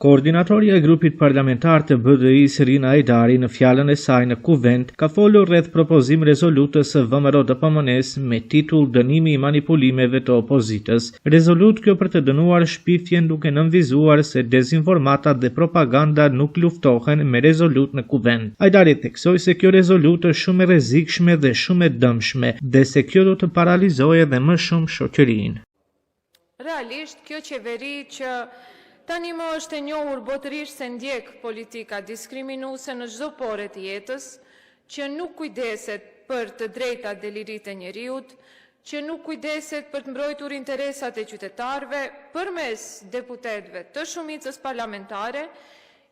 Koordinatorja e grupit parlamentar të BDI-s Rina Ajdari në fjalën e saj në Kuvend ka folur rreth propozim rezolutës së VMRO-DPMN-s me titull Dënimi i manipulimeve të opozitës. Rezolutë kjo për të dënuar shpifjen duke nënvizuar se dezinformatat dhe propaganda nuk luftohen me rezolutë në Kuvend. Ajdari theksoi se kjo rezolutë është shumë e rrezikshme dhe shumë e dëmshme dhe se kjo do të paralizojë edhe më shumë shoqërinë. Realisht kjo qeveri që tani më është e njohur botërisht se ndjek politika diskriminuese në çdo pore të jetës, që nuk kujdeset për të drejtat dhe liritë e njeriut, që nuk kujdeset për të mbrojtur interesat e qytetarëve përmes deputetëve të shumicës parlamentare,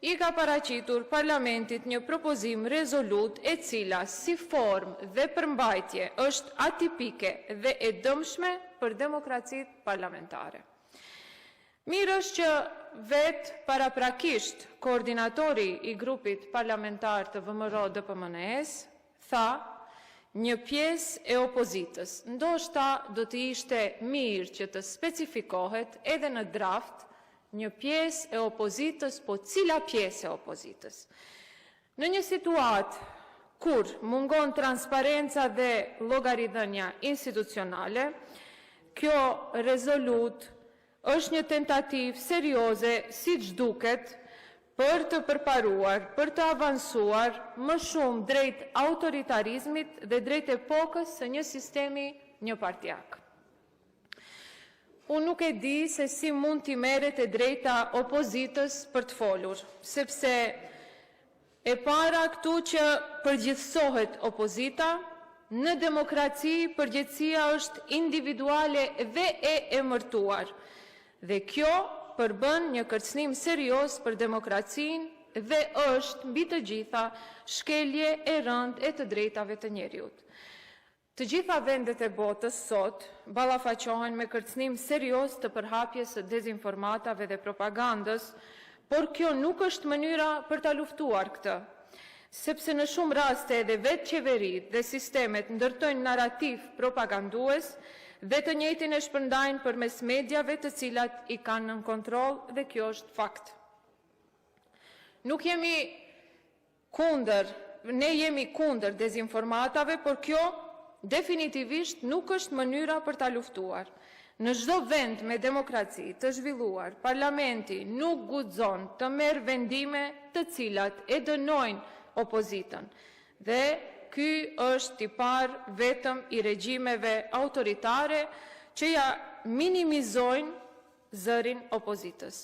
i ka paraqitur parlamentit një propozim rezolut e cila si formë dhe përmbajtje është atipike dhe e dëmshme për demokracitë parlamentare. Mirë është që vetë paraprakisht koordinatori i grupit parlamentar të VMRO-DPMN-s tha një pjesë e opozitës. Ndoshta do të ishte mirë që të specifikohet edhe në draft një pjesë e opozitës, po cila pjesë e opozitës. Në një situatë kur mungon transparenca dhe llogaridhënia institucionale, kjo rezolut është një tentativë serioze, siç duket, për të përparuar, për të avancuar më shumë drejt autoritarizmit dhe drejt epokës së një sistemi njëpartiak. Unë nuk e di se si mund t'i merret e drejta opozitës për të folur, sepse e para këtu që përgjithësohet opozita, në demokraci përgjithësia është individuale dhe e emërtuar. Dhe kjo përbën një kërcënim serios për demokracinë dhe është mbi të gjitha shkelje e rëndë e të drejtave të njeriut. Të gjitha vendet e botës sot ballafaqohen me kërcënim serios të përhapjes së dezinformatave dhe propagandës, por kjo nuk është mënyra për ta luftuar këtë, sepse në shumë raste edhe vetë qeveritë dhe sistemet ndërtojnë narrativ propagandues dhe të njëjtin e shpërndajnë përmes mediave të cilat i kanë nën kontroll dhe kjo është fakt. Ne jemi kundër dezinformatave, por kjo definitivisht nuk është mënyra për ta luftuar. Në çdo vend me demokraci të zhvilluar, parlamenti nuk guxon të merr vendime të cilat e dënojnë opozitën. Dhe ky është tipar vetëm i regjimeve autoritare që ja minimizojnë zërin opozitës.